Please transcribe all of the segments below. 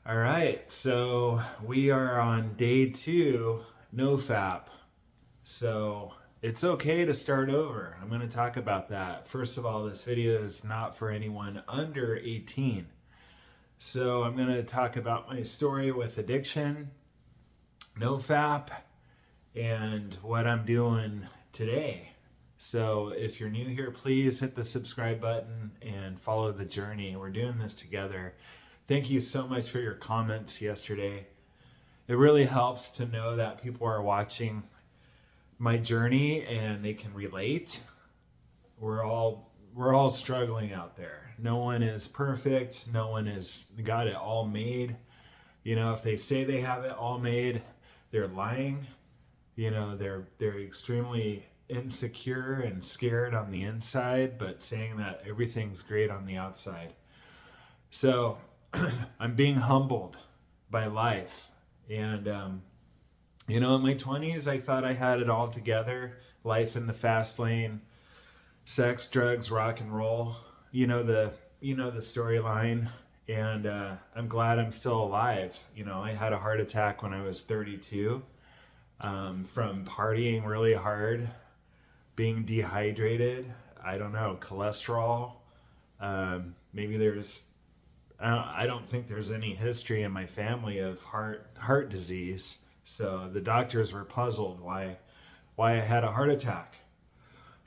All right, so we are on day two, NOFAP. So it's okay to start over. I'm going to talk about that. First of all, this video is not for anyone under 18. So I'm going to talk about my story with addiction, NOFAP, and what I'm doing today. So if you're new here, please hit the subscribe button and follow the journey. We're doing this together. Thank you so much for your comments yesterday. It really helps to know that people are watching my journey and they can relate. We're all struggling out there. No one is perfect. No one has got it all made. If they say they have it all made, they're lying. They're extremely insecure and scared on the inside, but saying that everything's great on the outside. So I'm being humbled by life. And, in my 20s, I thought I had it all together. Life in the fast lane, sex, drugs, rock and roll. The storyline. And I'm glad I'm still alive. I had a heart attack when I was 32 from partying really hard, being dehydrated. I don't know, cholesterol. Maybe there's I don't think there's any history in my family of heart disease. So the doctors were puzzled why I had a heart attack.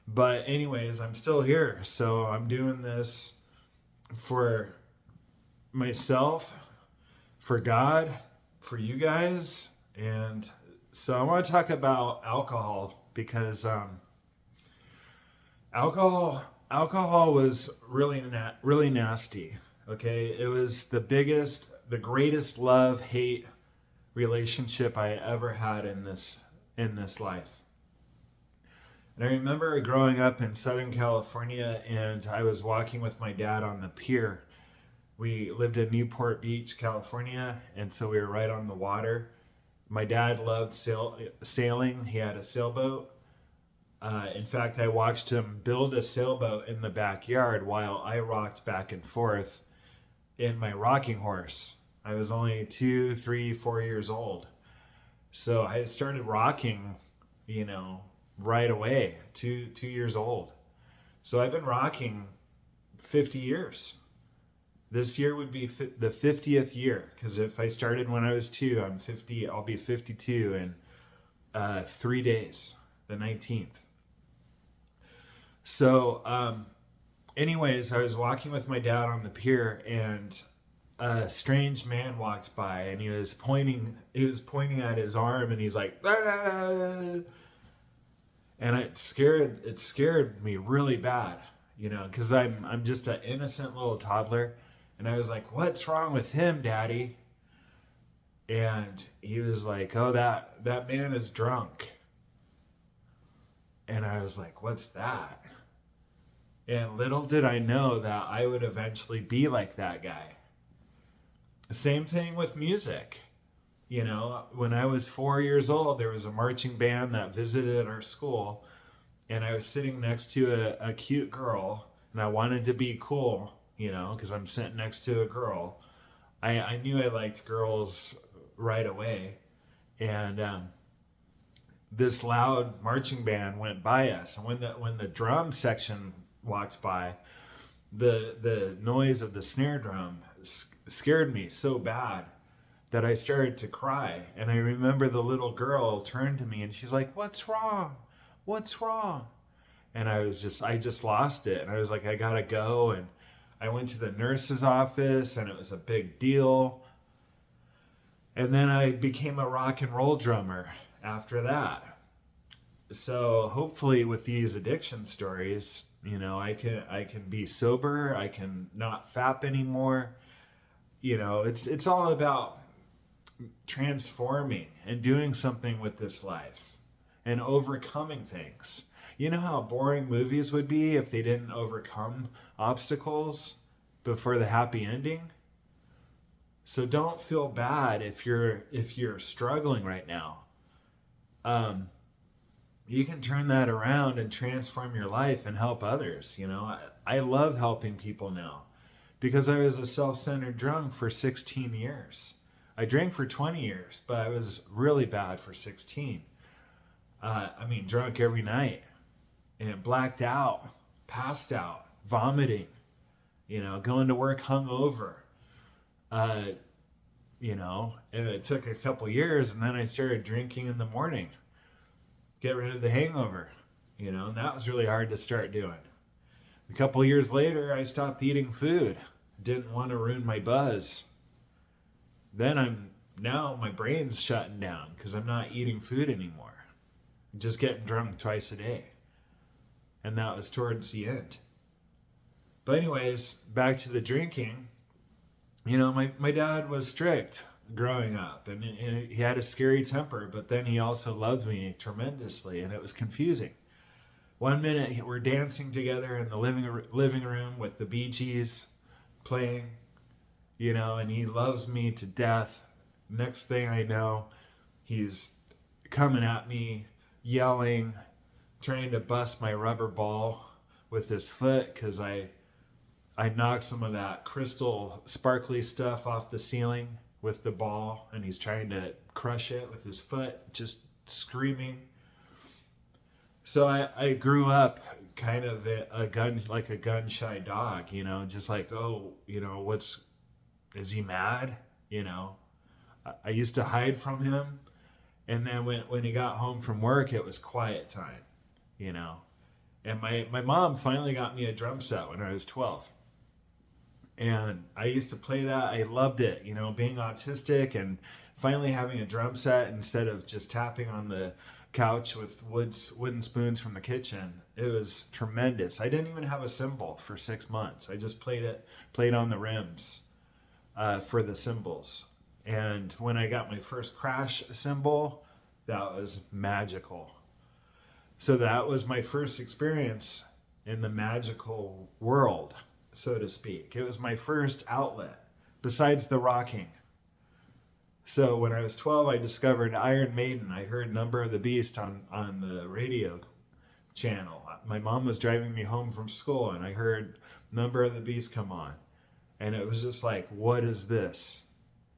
But anyways, I'm still here. So I'm doing this for myself, for God, for you guys. And so I want to talk about alcohol because alcohol was really nasty. Okay, it was the greatest love hate relationship I ever had in this life. And I remember growing up in Southern California, and I was walking with my dad on the pier. We lived in Newport Beach, California, and so we were right on the water. My dad loved sailing. He had a sailboat. In fact, I watched him build a sailboat in the backyard while I rocked back and forth in my rocking horse. I was only 2, 3, 4 years old. So I started rocking, right away, 2 years old. So I've been rocking 50 years. This year would be the 50th year, because if I started when I was 2, I'm 50. I'll be 52 in 3 days, the 19th. So, anyways, I was walking with my dad on the pier, and a strange man walked by, and he was pointing at his arm, and he's like, "Ah!" And it scared me really bad, because I'm just an innocent little toddler, and I was like, "What's wrong with him, Daddy?" And he was like, "Oh, that man is drunk." And I was like, "What's that?" And little did I know that I would eventually be like that guy. Same thing with music. When I was 4 years old, there was a marching band that visited our school, and I was sitting next to a cute girl, and I wanted to be cool, because I'm sitting next to a girl. I knew I liked girls right away. And this loud marching band went by us, and when the drum section walked by, the noise of the snare drum scared me so bad that I started to cry. And I remember the little girl turned to me and she's like, "What's wrong? What's wrong?" And I just lost it. And I was like, "I gotta go." And I went to the nurse's office, and it was a big deal. And then I became a rock and roll drummer after that. So hopefully with these addiction stories, I can be sober. I can not fap anymore. It's all about transforming and doing something with this life and overcoming things. You know how boring movies would be if they didn't overcome obstacles before the happy ending? So don't feel bad if you're struggling right now. You can turn that around and transform your life and help others. I love helping people now. because I was a self-centered drunk for 16 years. I drank for 20 years, but I was really bad for 16. Drunk every night and blacked out, passed out, vomiting, going to work hungover. And it took a couple years, and then I started drinking in the morning, get rid of the hangover, and that was really hard to start doing. A couple years later, I stopped eating food, didn't want to ruin my buzz. Then now my brain's shutting down because I'm not eating food anymore. I'm just getting drunk twice a day. And that was towards the end. But anyways, back to the drinking. My dad was strict growing up, and he had a scary temper, but then he also loved me tremendously, and it was confusing. One minute we're dancing together in the living room with the Bee Gees playing, and he loves me to death. Next thing I know, he's coming at me, yelling, trying to bust my rubber ball with his foot because I knocked some of that crystal sparkly stuff off the ceiling with the ball, and he's trying to crush it with his foot, just screaming. So I grew up kind of a gun shy dog, just like, is he mad? I used to hide from him, and then when he got home from work, it was quiet time, And my mom finally got me a drum set when I was 12. And I used to play that. I loved it, being autistic and finally having a drum set instead of just tapping on the couch with wooden spoons from the kitchen. It was tremendous. I didn't even have a cymbal for 6 months. I just played on the rims for the cymbals. And when I got my first crash cymbal, that was magical. So that was my first experience in the magical world, so to speak. It was my first outlet besides the rocking. So when I was 12, I discovered Iron Maiden. I heard Number of the Beast on the radio channel. My mom was driving me home from school, and I heard Number of the Beast come on. And it was just like, what is this?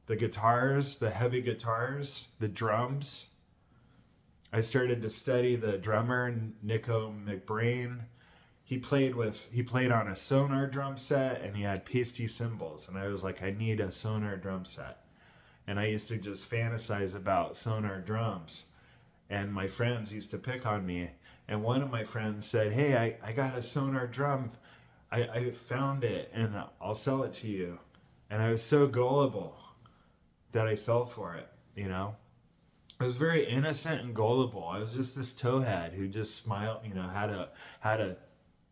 The guitars, the heavy guitars, the drums. I started to study the drummer, Nico McBrain. He played on a Sonar drum set, and he had pasty cymbals. And I was like, I need a Sonar drum set. And I used to just fantasize about Sonar drums. And my friends used to pick on me. And one of my friends said, hey, I got a Sonar drum. I found it, and I'll sell it to you. And I was so gullible that I fell for it, I was very innocent and gullible. I was just this towhead who just smiled, had a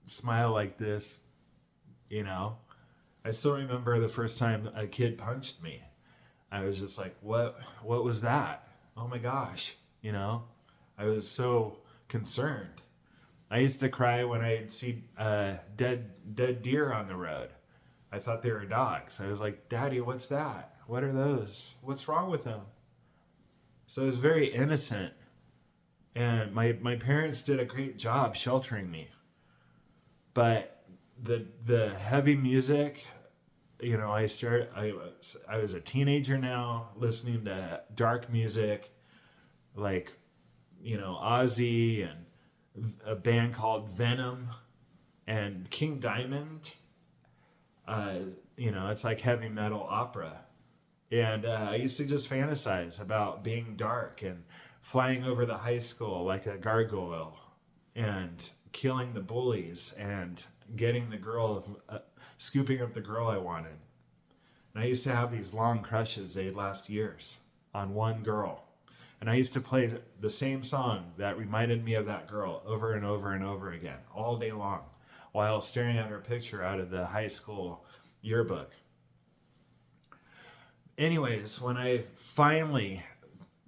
smile like this, I still remember the first time a kid punched me. I was just like, what was that? Oh my gosh, I was so concerned. I used to cry when I'd see dead deer on the road. I thought they were dogs. I was like, Daddy, what's that? What are those? What's wrong with them? So I was very innocent. And my parents did a great job sheltering me. But the heavy music, I was a teenager now, listening to dark music, like, Ozzy and a band called Venom and King Diamond. It's like heavy metal opera. And I used to just fantasize about being dark and flying over the high school like a gargoyle and killing the bullies and getting the girl, scooping up the girl I wanted. And I used to have these long crushes. They'd last years on one girl. And I used to play the same song that reminded me of that girl over and over and over again, all day long, while staring at her picture out of the high school yearbook. Anyways, when I finally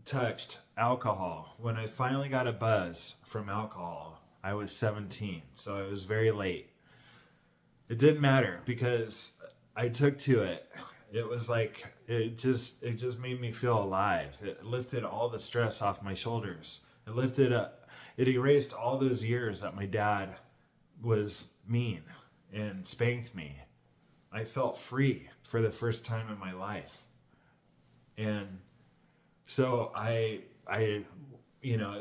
touched alcohol, when I finally got a buzz from alcohol, I was 17, so it was very late. It didn't matter because I took to it. It was like, it just made me feel alive. It lifted all the stress off my shoulders. It erased all those years that my dad was mean and spanked me. I felt free for the first time in my life. And so it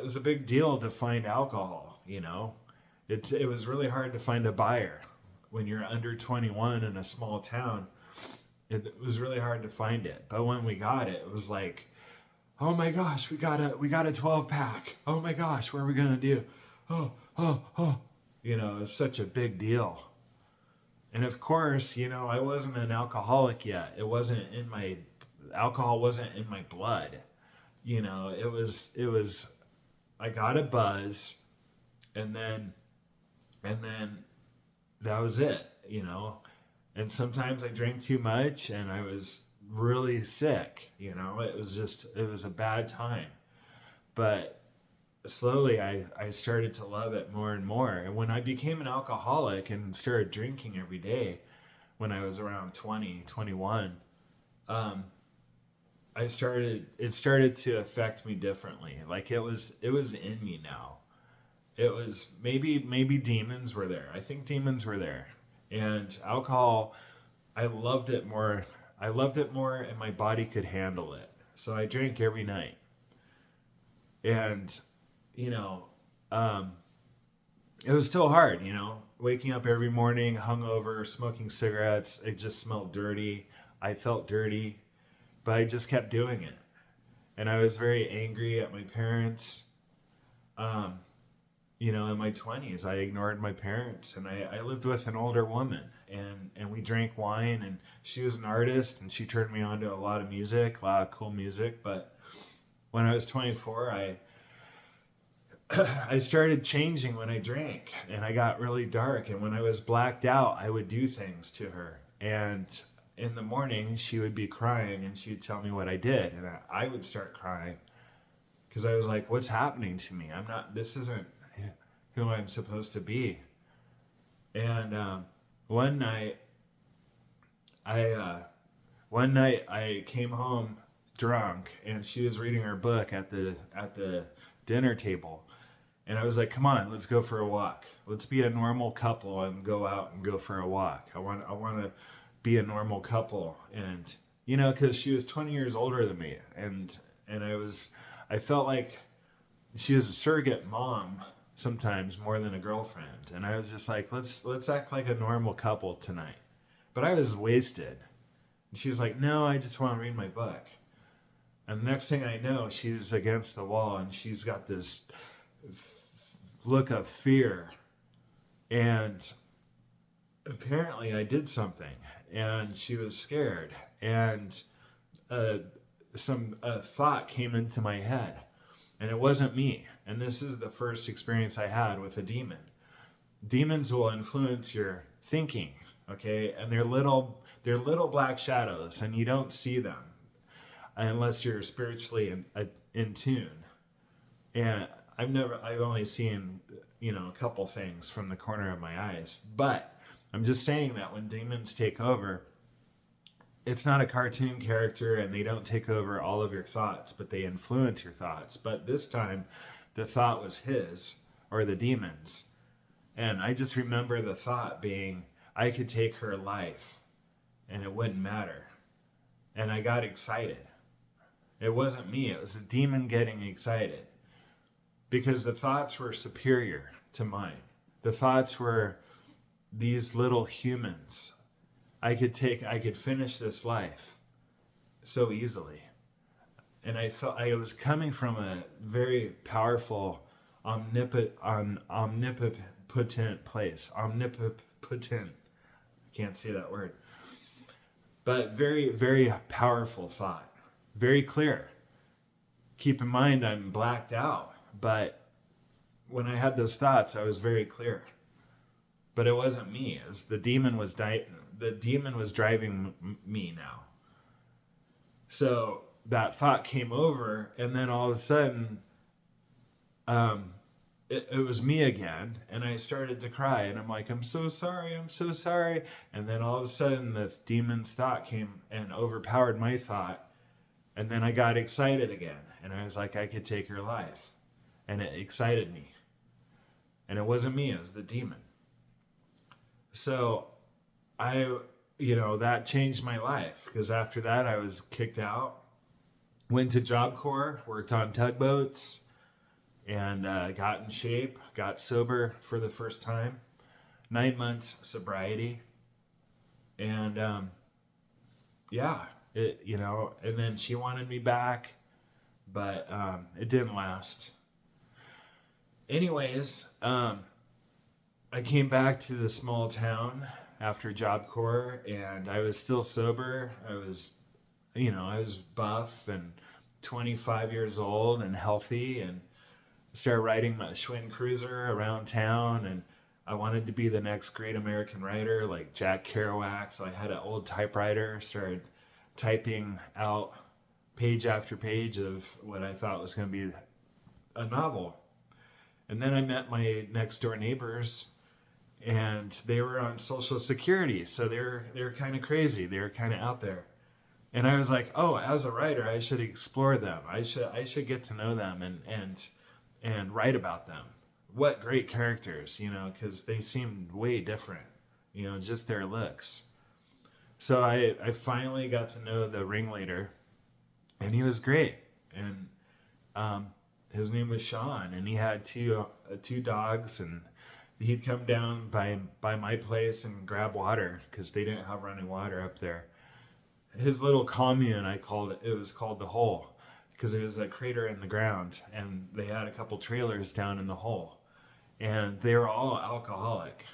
was a big deal to find alcohol, it was really hard to find a buyer when you're under 21 in a small town. It was really hard to find it. But when we got it, it was like, oh my gosh, we got a 12 pack. Oh my gosh, what are we going to do? Oh. It was such a big deal. And of course, I wasn't an alcoholic yet. Alcohol wasn't in my blood. It was, I got a buzz, and then that was it, And sometimes I drank too much and I was really sick, it was a bad time. But slowly I started to love it more and more. And when I became an alcoholic and started drinking every day when I was around 20, 21, it started to affect me differently. Like it was in me now. It was maybe demons were there. I think demons were there. And alcohol, I loved it more and my body could handle it. So I drank every night. And it was still hard, waking up every morning, hungover, smoking cigarettes. It just smelled dirty. I felt dirty, but I just kept doing it. And I was very angry at my parents. In my 20s, I ignored my parents, and I lived with an older woman, and we drank wine, and she was an artist, and she turned me on to a lot of music, a lot of cool music. But when I was 24, I started changing when I drank, and I got really dark. And when I was blacked out, I would do things to her. And in the morning, she would be crying, and she'd tell me what I did. And I would start crying because I was like, what's happening to me? This isn't who I'm supposed to be. And one night I came home drunk, and she was reading her book at the dinner table. And I was like, come on, let's go for a walk. Let's be a normal couple and go out and go for a walk. I want to be a normal couple. And, because she was 20 years older than me. And I felt like she was a surrogate mom sometimes more than a girlfriend. And I was just like, let's act like a normal couple tonight. But I was wasted. And she was like, no, I just want to read my book. And the next thing I know, she's against the wall, and she's got this look of fear. And apparently I did something, and she was scared. And some thought came into my head, and it wasn't me. And this is the first experience I had with a demon. Demons will influence your thinking, okay? And they're little black shadows, and you don't see them unless you're spiritually in tune. And I've only seen, a couple things from the corner of my eyes. But I'm just saying that when demons take over, it's not a cartoon character, and they don't take over all of your thoughts, but they influence your thoughts. But this time, the thought was his, or the demon's. And I just remember the thought being, I could take her life, and it wouldn't matter. And I got excited. It wasn't me, it was the demon getting excited. Because the thoughts were superior to mine. The thoughts were these little humans. I could finish this life so easily. And I felt I was coming from a very powerful, omnipotent place. Omnipotent. I can't say that word. But very, very powerful thought. Very clear. Keep in mind, I'm blacked out. But when I had those thoughts, I was very clear. But it wasn't me. It was the demon was driving me now. So that thought came over, and then all of a sudden, it was me again, and I started to cry, and I'm like, I'm so sorry. And then all of a sudden, the demon's thought came and overpowered my thought, and then I got excited again, and I was like, I could take her life. And it excited me. And it wasn't me, it was the demon. So I that changed my life, because after that I was kicked out, went to Job Corps, worked on tugboats, and got in shape, got sober for the first time. 9 months sobriety, and yeah, and then she wanted me back, but it didn't last. Anyways, I came back to the small town after Job Corps, and I was still sober. I was buff and 25 years old and healthy, and started riding my Schwinn Cruiser around town, and I wanted to be the next great American writer like Jack Kerouac. So I had an old typewriter, started typing out page after page of what I thought was going to be a novel. And then I met my next door neighbors, and they were on Social Security, so they're kind of crazy. They were kind of out there, and I was like, oh, as a writer, I should explore them. I should get to know them and write about them. What great characters, because they seemed way different, just their looks. So I finally got to know the ringleader, and he was great. And his name was Sean, and he had two dogs, and he'd come down by my place and grab water because they didn't have running water up there. His little commune, it was called the Hole, because it was a crater in the ground, and they had a couple trailers down in the hole, and they were all alcoholic.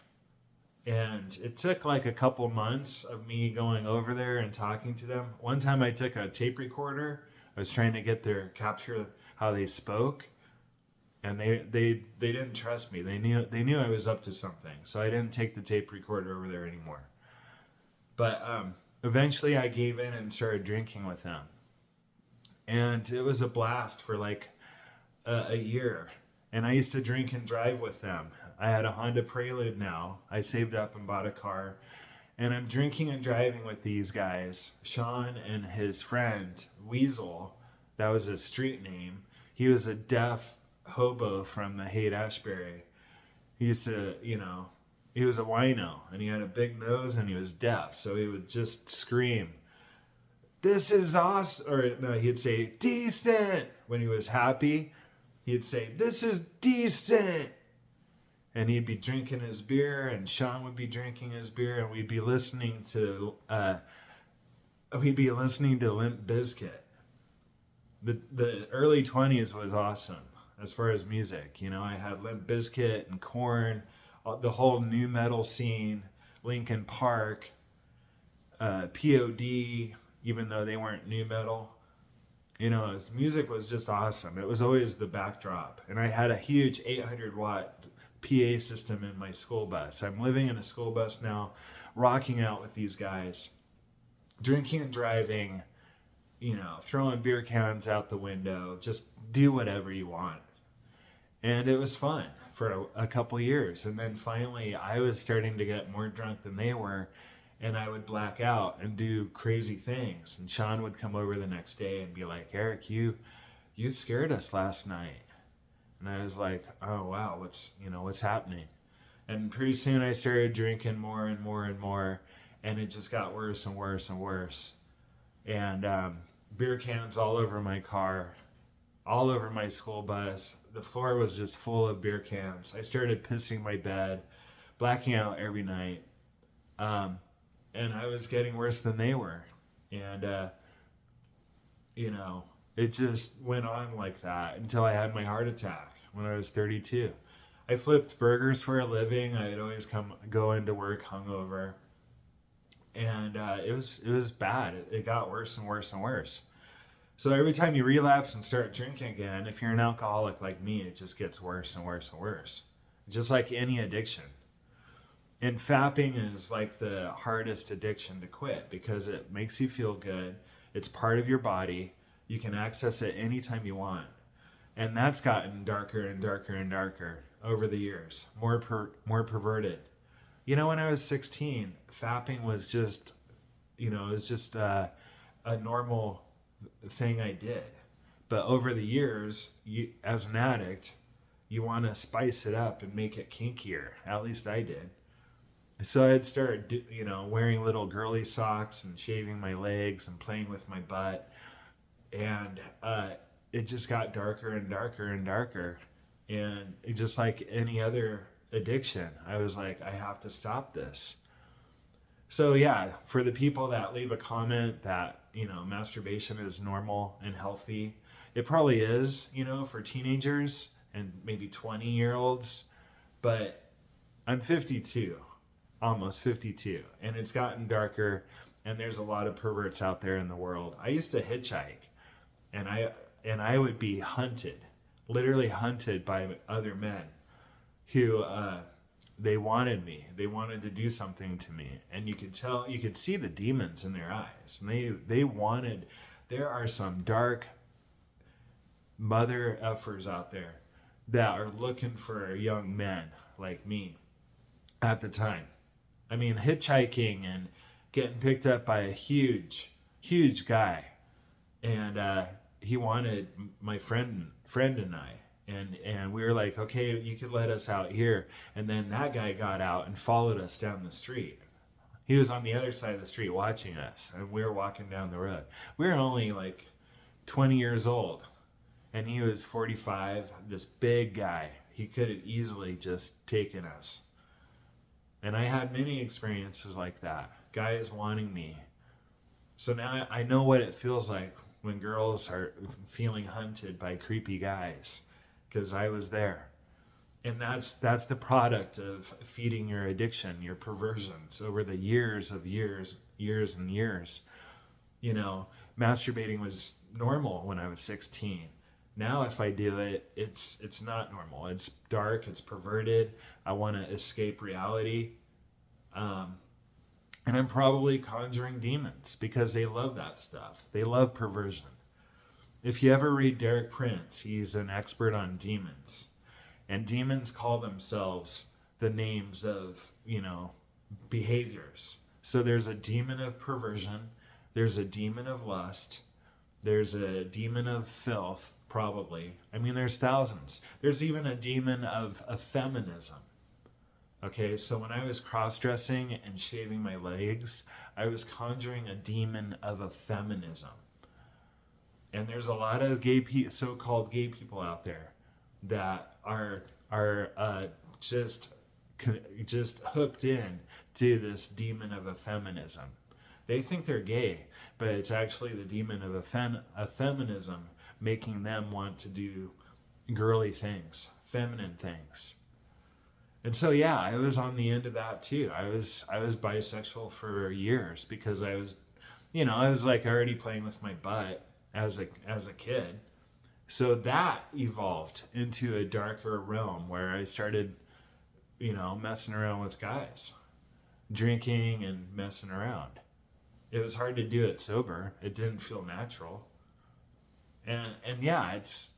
And it took like a couple months of me going over there and talking to them. One time I took a tape recorder. I was trying to capture how they spoke, and they didn't trust me. They knew I was up to something, so I didn't take the tape recorder over there anymore. But eventually I gave in and started drinking with them, and it was a blast for like a year. And I used to drink and drive with them. I had a Honda Prelude now. I saved up and bought a car. And I'm drinking and driving with these guys. Sean and his friend, Weasel, that was his street name. He was a deaf hobo from the Haight-Ashbury. He used to, he was a wino, and he had a big nose, and he was deaf. So he would just scream, "This is awesome." Or no, he'd say, "Decent." When he was happy, he'd say, "This is decent." And he'd be drinking his beer, and Sean would be drinking his beer, and we'd be listening to Limp Bizkit. The early 20s was awesome as far as music. I had Limp Bizkit and Korn, the whole new metal scene, Linkin Park, POD, even though they weren't new metal. His music was just awesome. It was always the backdrop. And I had a huge 800-watt PA system in my school bus. I'm living in a school bus now, rocking out with these guys, drinking and driving, throwing beer cans out the window, just do whatever you want. And it was fun for a couple years. And then finally, I was starting to get more drunk than they were, and I would black out and do crazy things. And Sean would come over the next day and be like, "Erik, you scared us last night." And I was like, "Oh wow, what's happening?" And pretty soon I started drinking more and more and more, and it just got worse and worse and worse. And beer cans all over my car, all over my school bus. The floor was just full of beer cans. I started pissing my bed, blacking out every night. And I was getting worse than they were. And, it just went on like that until I had my heart attack when I was 32. I flipped burgers for a living. I'd always go into work hungover. And it was bad. It got worse and worse and worse. So every time you relapse and start drinking again, if you're an alcoholic like me, it just gets worse and worse and worse. Just like any addiction. And fapping is like the hardest addiction to quit because it makes you feel good. It's part of your body. You can access it anytime you want. And that's gotten darker and darker and darker over the years. More perverted. When I was 16, fapping was just, a normal thing I did. But over the years, as an addict, you want to spice it up and make it kinkier. At least I did. So I'd start, wearing little girly socks and shaving my legs and playing with my butt. And it just got darker and darker and darker. And just like any other addiction, I was like, I have to stop this. So yeah, for the people that leave a comment that, masturbation is normal and healthy, it probably is, for teenagers and maybe 20-year-olds. But I'm 52, almost 52, and it's gotten darker, and there's a lot of perverts out there in the world. I used to hitchhike, and I would be hunted, literally hunted by other men who they wanted me. They wanted to do something to me, and you could see the demons in their eyes, and they wanted. There are some dark mother effers out there that are looking for young men like me at the time. I mean, hitchhiking and getting picked up by a huge guy, and he wanted my friend and I, and we were like, okay, you could let us out here. And then that guy got out and followed us down the street. He was on the other side of the street watching us, and we were walking down the road. We were only like 20 years old, and he was 45. This big guy, he could have easily just taken us. And I had many experiences like that. Guys wanting me. So now I know what it feels like when girls are feeling hunted by creepy guys, because I was there. And that's the product of feeding your addiction, your perversions over the years and years. Masturbating was normal when I was 16. Now if I do it, it's not normal. It's dark, it's perverted. I want to escape reality. And I'm probably conjuring demons because they love that stuff. They love perversion. If you ever read Derek Prince, he's an expert on demons. And demons call themselves the names of, behaviors. So there's a demon of perversion. There's a demon of lust. There's a demon of filth, probably. I mean, there's thousands. There's even a demon of feminism. Okay, so when I was cross-dressing and shaving my legs, I was conjuring a demon of a feminism. And there's a lot of so-called gay people out there that are just hooked in to this demon of a feminism. They think they're gay, but it's actually the demon of a feminism making them want to do girly things, feminine things. And so yeah, I was on the end of that too. I was bisexual for years because I was like already playing with my butt as a kid. So that evolved into a darker realm where I started, messing around with guys, drinking and messing around. It was hard to do it sober. It didn't feel natural. And yeah, it's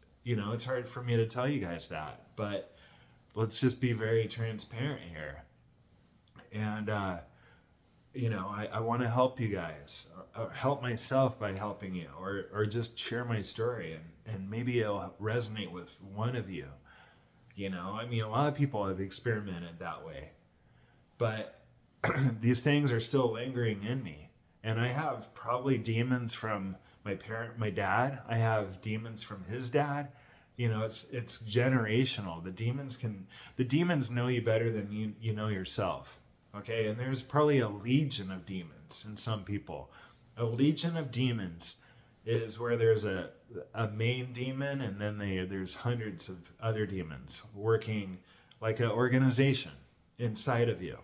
hard for me to tell you guys that, but let's just be very transparent here. And, I want to help you guys, or help myself by helping you, or just share my story, and maybe it'll resonate with one of you. I mean, a lot of people have experimented that way, but these things are still lingering in me. And I have probably demons from my dad. I have demons from his dad. It's generational. The demons know you better than you know yourself. Okay, and there's probably a legion of demons in some people. A legion of demons is where there's a main demon, and then there's hundreds of other demons working like an organization inside of you.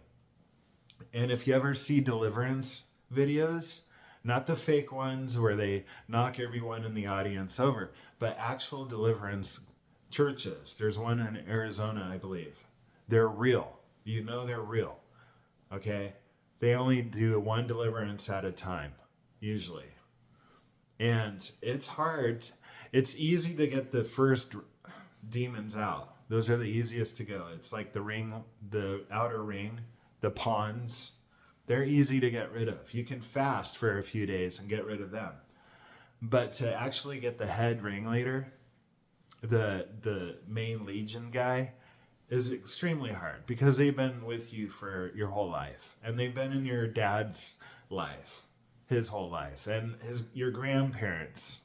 And if you ever see deliverance videos, not the fake ones where they knock everyone in the audience over, but actual deliverance churches. There's one in Arizona, I believe. They're real. They're real. Okay? They only do one deliverance at a time, usually. And it's hard. It's easy to get the first demons out. Those are the easiest to go. It's like the ring, the outer ring, the pawns. They're easy to get rid of. You can fast for a few days and get rid of them. But to actually get the head ringleader, the main legion guy, is extremely hard because they've been with you for your whole life, and they've been in your dad's life, his whole life, and your grandparents.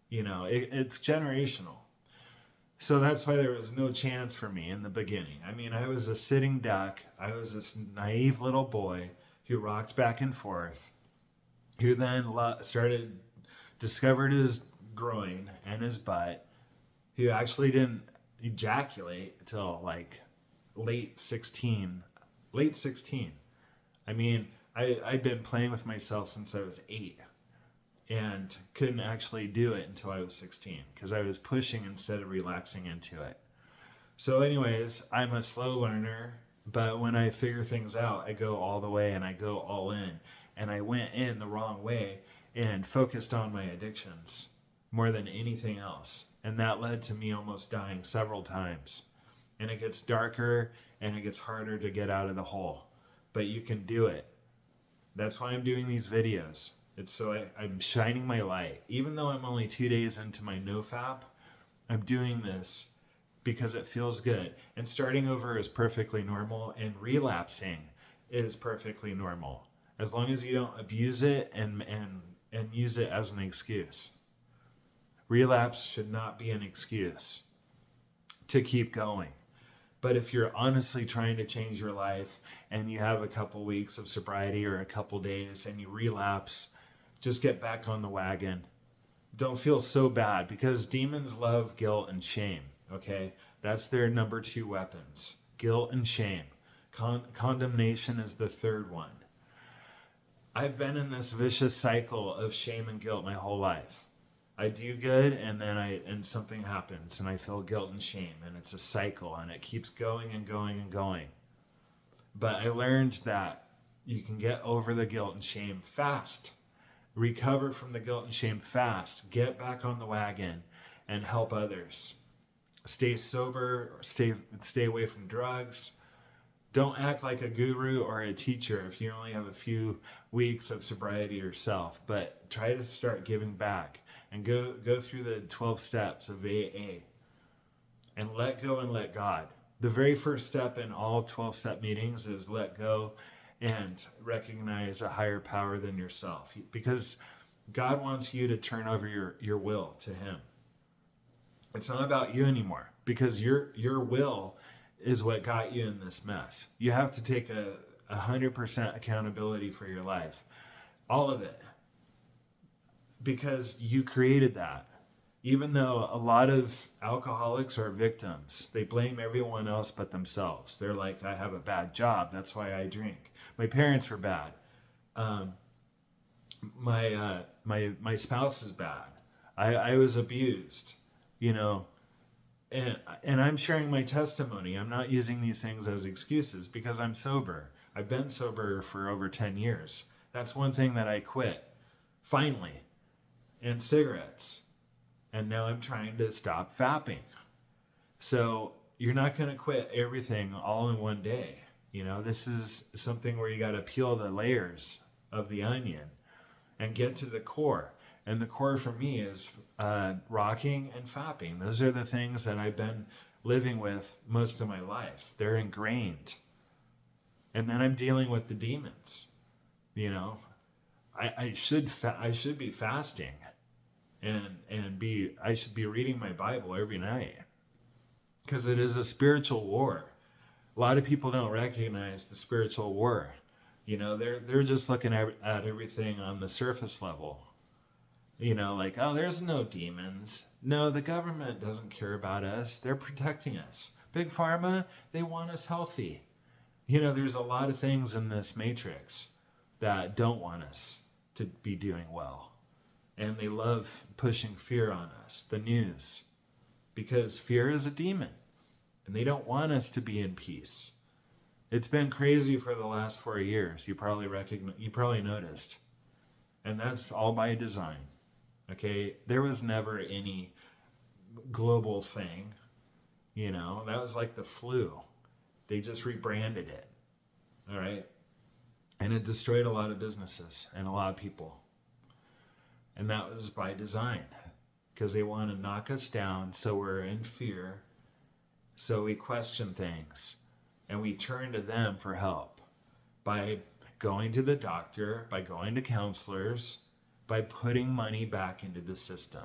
It's generational. So that's why there was no chance for me in the beginning. I mean, I was a sitting duck. I was this naive little boy who rocked back and forth, who then discovered his groin and his butt, who actually didn't ejaculate until like late 16. Late 16. I mean, I'd been playing with myself since I was 8 and couldn't actually do it until I was 16 because I was pushing instead of relaxing into it. So anyways, I'm a slow learner, but when I figure things out, I go all the way and I go all in. And I went in the wrong way and focused on my addictions more than anything else. And that led to me almost dying several times. And it gets darker and it gets harder to get out of the hole. But you can do it. That's why I'm doing these videos. It's so I'm shining my light. Even though I'm only 2 days into my NOFAP, I'm doing this because it feels good. And starting over is perfectly normal, and relapsing is perfectly normal. As long as you don't abuse it and use it as an excuse. Relapse should not be an excuse to keep going. But if you're honestly trying to change your life and you have a couple weeks of sobriety or a couple days and you relapse, just get back on the wagon. Don't feel so bad, because demons love guilt and shame, okay? That's their number 2 weapons. Guilt and shame. Condemnation is the third one. I've been in this vicious cycle of shame and guilt my whole life. I do good and then something happens and I feel guilt and shame, and it's a cycle and it keeps going and going and going. But I learned that you can get over the guilt and shame fast. Recover from the guilt and shame fast. Get back on the wagon and help others. Stay sober, or stay away from drugs. Don't act like a guru or a teacher if you only have a few weeks of sobriety yourself, but try to start giving back and go through the 12 steps of AA and let go and let God. The very first step in all 12-step meetings is let go and recognize a higher power than yourself, because God wants you to turn over your will to Him. It's not about you anymore, because your will is what got you in this mess. You have to take 100% accountability for your life. All of it. Because you created that. Even though a lot of alcoholics are victims, they blame everyone else but themselves. They're like, I have a bad job, that's why I drink. My parents were bad. My spouse is bad. I was abused, And I'm sharing my testimony. I'm not using these things as excuses because I'm sober. I've been sober for over 10 years. That's one thing that I quit, finally, and cigarettes. And now I'm trying to stop fapping. So you're not going to quit everything all in one day. This is something where you got to peel the layers of the onion and get to the core. And the core for me is rocking and fapping. Those are the things that I've been living with most of my life. They're ingrained. And then I'm dealing with the demons. I should be fasting, and I should be reading my Bible every night, because it is a spiritual war. A lot of people don't recognize the spiritual war. They're just looking at everything on the surface level. Like, oh, there's no demons. No, the government doesn't care about us. They're protecting us. Big Pharma, they want us healthy. There's a lot of things in this matrix that don't want us to be doing well. And they love pushing fear on us, the news, because fear is a demon. And they don't want us to be in peace. It's been crazy for the last 4 years. You probably noticed. And that's all by design. Okay, there was never any global thing, that was like the flu. They just rebranded it, all right? And it destroyed a lot of businesses and a lot of people. And that was by design, because they want to knock us down so we're in fear, So we question things and we turn to them for help by going to the doctor, by going to counselors, by putting money back into the system.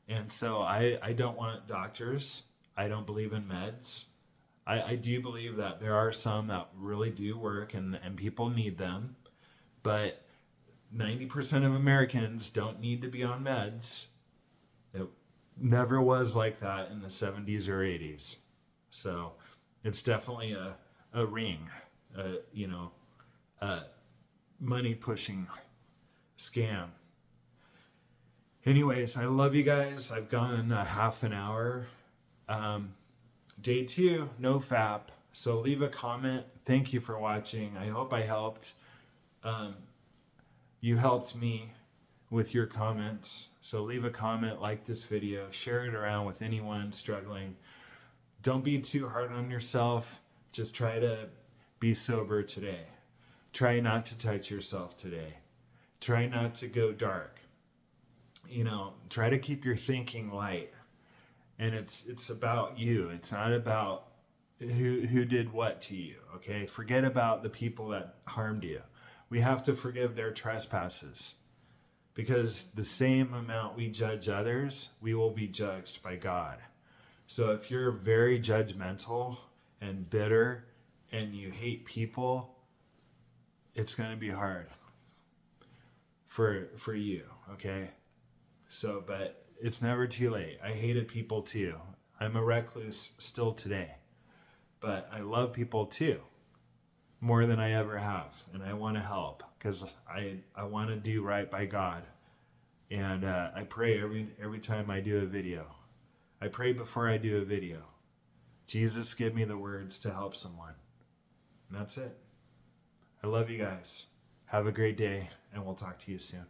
And so I don't want doctors. I don't believe in meds. I do believe that there are some that really do work and people need them. But 90% of Americans don't need to be on meds. It never was like that in the 70s or 80s. So it's definitely a ring, a money pushing scam. Anyways, I love you guys. I've gone a half an hour. Day 2, NOFAP. So leave a comment. Thank you for watching. I hope I helped. You helped me with your comments. So leave a comment, like this video, share it around with anyone struggling. Don't be too hard on yourself. Just try to be sober today. Try not to touch yourself today. Try not to go dark. Try to keep your thinking light. And it's about you. It's not about who did what to you, okay? Forget about the people that harmed you. We have to forgive their trespasses. Because the same amount we judge others, we will be judged by God. So if you're very judgmental and bitter and you hate people, it's going to be hard for you, okay? So, but it's never too late. I hated people too. I'm a recluse still today. But I love people too, more than I ever have. And I want to help because I want to do right by God. And I pray every time I do a video. I pray before I do a video. Jesus, give me the words to help someone. And that's it. I love you guys. Have a great day, and we'll talk to you soon.